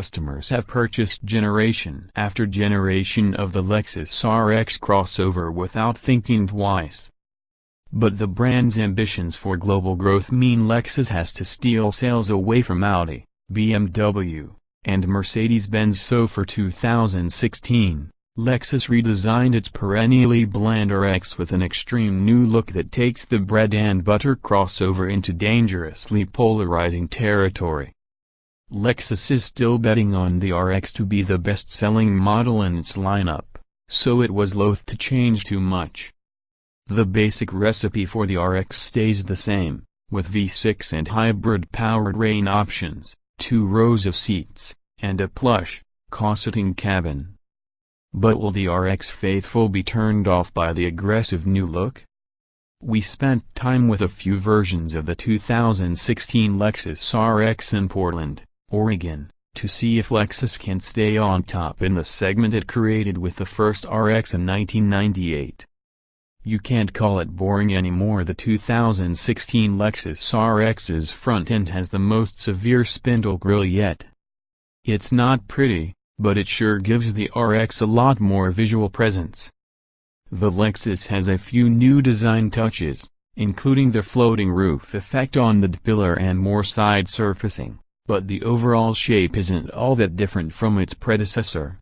customers have purchased generation after generation of the Lexus RX crossover without thinking twice. But the brand's ambitions for global growth mean Lexus has to steal sales away from Audi, BMW, and Mercedes-Benz. So for 2016, Lexus redesigned its perennially bland RX with an extreme new look that takes the bread and butter crossover into dangerously polarizing territory. Lexus is still betting on the RX to be the best-selling model in its lineup, so it was loath to change too much. The basic recipe for the RX stays the same, with V6 and hybrid powertrain options, 2 rows of seats, and a plush, cosseting cabin. But will the RX faithful be turned off by the aggressive new look? We spent time with a few versions of the 2016 Lexus RX in Portland, Oregon, to see if Lexus can stay on top in the segment it created with the first RX in 1998. You can't call it boring anymore. The 2016 Lexus RX's front end has the most severe spindle grille yet. It's not pretty, but it sure gives the RX a lot more visual presence. The Lexus has a few new design touches, including the floating roof effect on the D-pillar and more side surfacing, but the overall shape isn't all that different from its predecessor.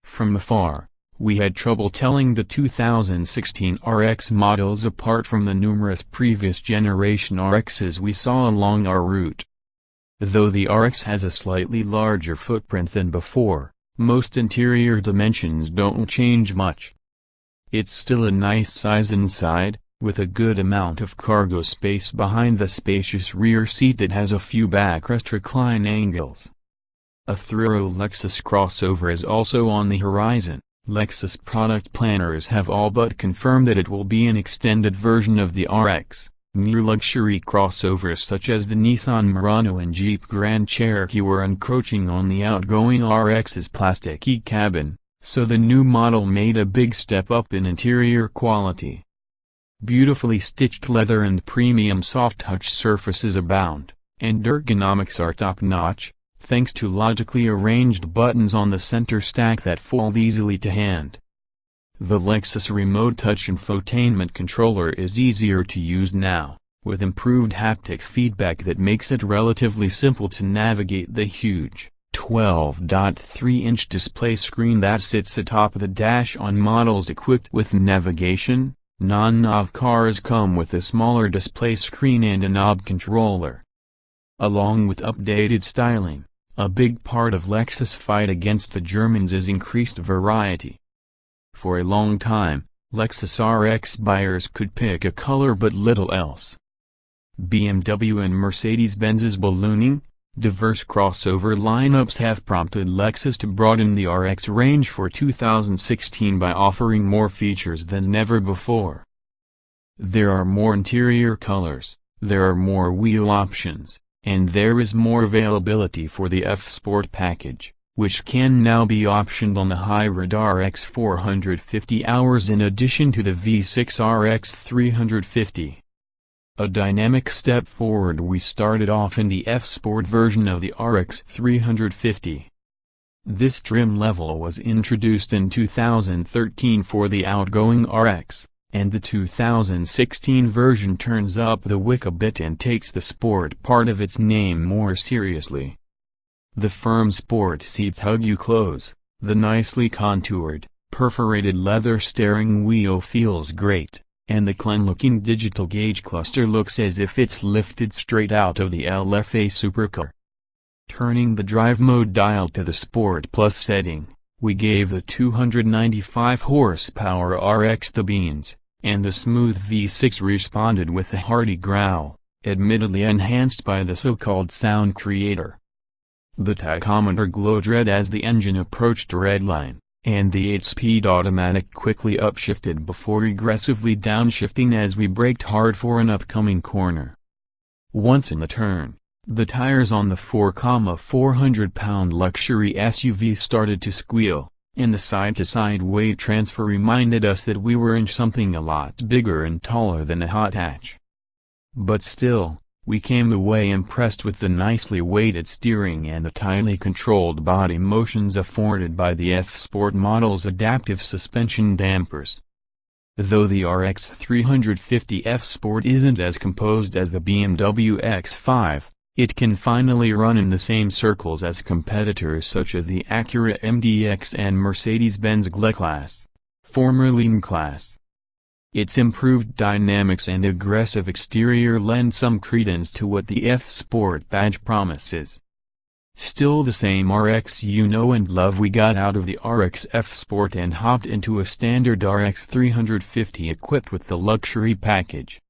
From afar, we had trouble telling the 2016 RX models apart from the numerous previous generation RXs we saw along our route. Though the RX has a slightly larger footprint than before, most interior dimensions don't change much. It's still a nice size inside, with a good amount of cargo space behind the spacious rear seat that has a few backrest recline angles. A thorough Lexus crossover is also on the horizon. Lexus product planners have all but confirmed that it will be an extended version of the RX. New luxury crossovers such as the Nissan Murano and Jeep Grand Cherokee were encroaching on the outgoing RX's plasticky cabin, so the new model made a big step up in interior quality. Beautifully stitched leather and premium soft-touch surfaces abound, and ergonomics are top-notch, thanks to logically arranged buttons on the center stack that fold easily to hand. The Lexus Remote Touch infotainment controller is easier to use now, with improved haptic feedback that makes it relatively simple to navigate the huge, 12.3-inch display screen that sits atop the dash on models equipped with navigation. Non-nav cars come with a smaller display screen and a knob controller. Along with updated styling, a big part of Lexus' fight against the Germans is increased variety. For a long time, Lexus RX buyers could pick a color but little else. BMW and Mercedes-Benz's ballooning, diverse crossover lineups have prompted Lexus to broaden the RX range for 2016 by offering more features than ever before. There are more interior colors, there are more wheel options, and there is more availability for the F-Sport package, which can now be optioned on the hybrid RX 450 hours in addition to the V6 RX 350. A dynamic step forward. We started off in the F-Sport version of the RX 350. This trim level was introduced in 2013 for the outgoing RX, and the 2016 version turns up the wick a bit and takes the sport part of its name more seriously. The firm sport seats hug you close, the nicely contoured, perforated leather steering wheel feels great, and the clean-looking digital gauge cluster looks as if it's lifted straight out of the LFA supercar. Turning the drive mode dial to the Sport Plus setting, we gave the 295 horsepower RX the beans, and the smooth V6 responded with a hearty growl, admittedly enhanced by the so-called sound creator. The tachometer glowed red as the engine approached redline, and the 8-speed automatic quickly upshifted before aggressively downshifting as we braked hard for an upcoming corner. Once in the turn, the tires on the 4,400-pound luxury SUV started to squeal, and the side-to-side weight transfer reminded us that we were in something a lot bigger and taller than a hot hatch. But still, we came away impressed with the nicely weighted steering and the tightly controlled body motions afforded by the F-Sport model's adaptive suspension dampers. Though the RX 350 F-Sport isn't as composed as the BMW X5, it can finally run in the same circles as competitors such as the Acura MDX and Mercedes-Benz G-Class, formerly M-Class. Its improved dynamics and aggressive exterior lend some credence to what the F-Sport badge promises. Still the same RX you know and love, we got out of the RX F-Sport and hopped into a standard RX 350 equipped with the luxury package.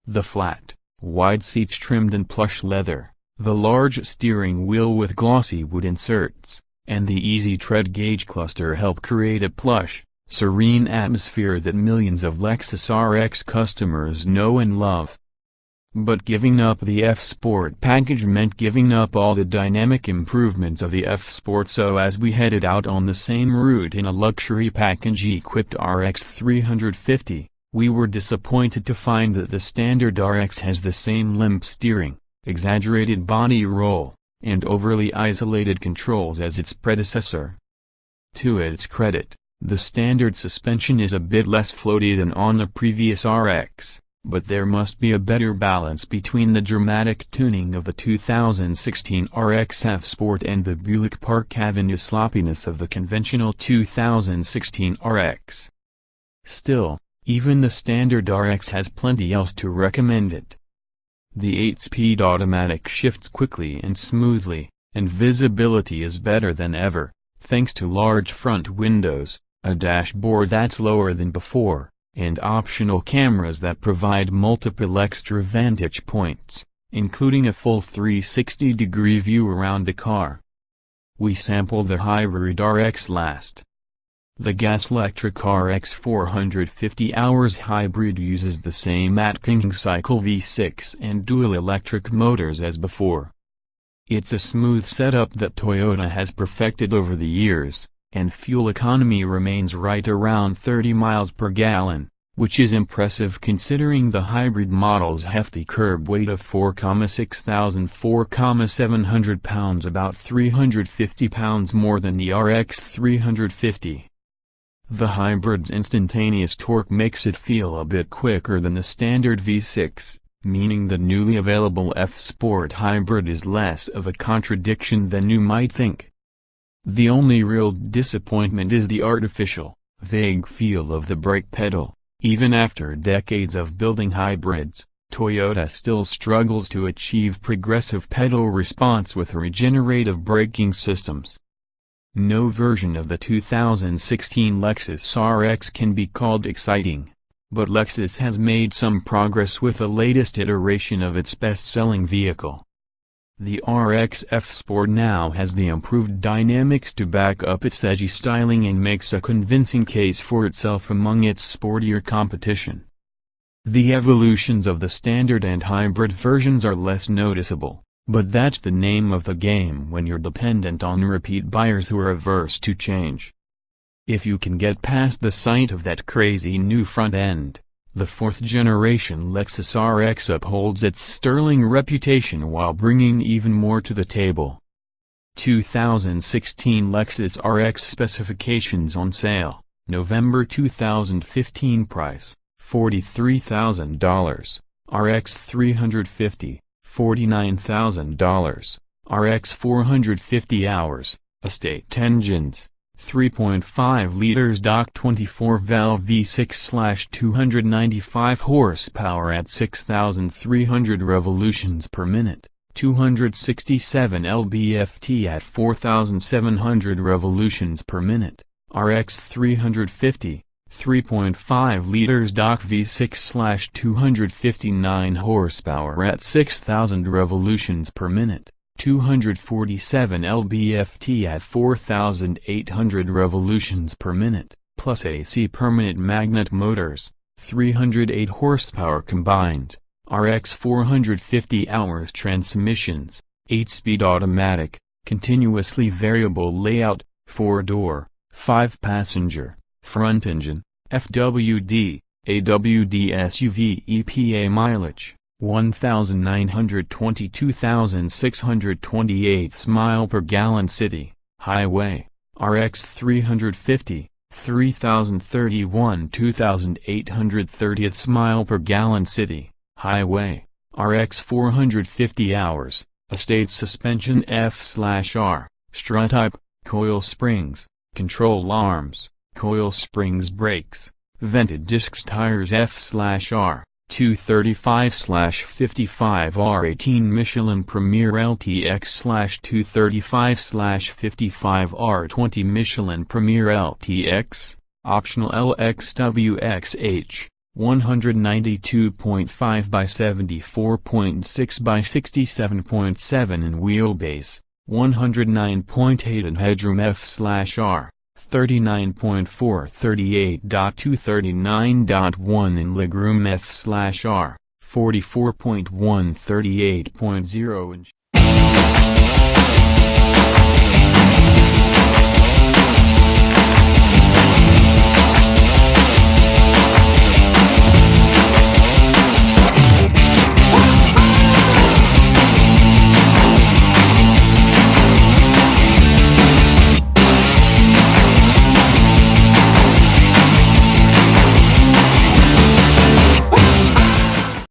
The flat, wide seats trimmed in plush leather, the large steering wheel with glossy wood inserts, and the easy tread gauge cluster help create a plush, serene atmosphere that millions of Lexus RX customers know and love. But giving up the F-Sport package meant giving up all the dynamic improvements of the F-Sport, so as we headed out on the same route in a luxury package-equipped RX 350, we were disappointed to find that the standard RX has the same limp steering, exaggerated body roll, and overly isolated controls as its predecessor. To its credit, the standard suspension is a bit less floaty than on the previous RX, but there must be a better balance between the dramatic tuning of the 2016 RX F-Sport and the Buick Park Avenue sloppiness of the conventional 2016 RX. Still, even the standard RX has plenty else to recommend it. The 8-speed automatic shifts quickly and smoothly, and visibility is better than ever, thanks to large front windows, a dashboard that's lower than before, and optional cameras that provide multiple extra vantage points, including a full 360-degree view around the car. We sampled the hybrid RX last. The gas-electric RX 450 hours hybrid uses the same Atkinson cycle V6 and dual electric motors as before. It's a smooth setup that Toyota has perfected over the years, and fuel economy remains right around 30 miles per gallon, which is impressive considering the hybrid model's hefty curb weight of 4,700 pounds, about 350 pounds more than the RX 350. The hybrid's instantaneous torque makes it feel a bit quicker than the standard V6, meaning the newly available F-Sport hybrid is less of a contradiction than you might think. The only real disappointment is the artificial, vague feel of the brake pedal. Even after decades of building hybrids, Toyota still struggles to achieve progressive pedal response with regenerative braking systems. No version of the 2016 Lexus RX can be called exciting, but Lexus has made some progress with the latest iteration of its best-selling vehicle. The RX F-Sport now has the improved dynamics to back up its edgy styling and makes a convincing case for itself among its sportier competition. The evolutions of the standard and hybrid versions are less noticeable, but that's the name of the game when you're dependent on repeat buyers who are averse to change. If you can get past the sight of that crazy new front end, the fourth-generation Lexus RX upholds its sterling reputation while bringing even more to the table. 2016 Lexus RX specifications on sale, November 2015 price, $43,000, RX 350, $49,000, RX 450 hours, estate engines. 3.5 liters stock 24-valve V6/295 horsepower at 6,300 revolutions per minute, 267 lb-ft at 4,700 revolutions per minute, RX 350, 3.5 liters stock V6/259 horsepower at 6,000 revolutions per minute, 247 lb-ft at 4,800 revolutions per minute, plus AC permanent magnet motors, 308 horsepower combined, RX 450 hours transmissions, 8-speed automatic, continuously variable layout, 4-door, 5-passenger, front engine, FWD, AWD SUV EPA mileage, 1,922,628 mile per gallon city, highway, RX 350, 3,031 2,830 mile per gallon city, highway, RX 450 hours, estate suspension F/R, strut type, coil springs, control arms, coil springs brakes, vented discs tires F/R, 235/55R18 Michelin Premier LTX/235/55R20 Michelin Premier LTX, optional LXWXH, 192.5 by 74.6 by 67.7 in wheelbase, 109.8 in headroom F/R, 39.4 38.239.1 in legroom F/R, 44.1 38.0 inch.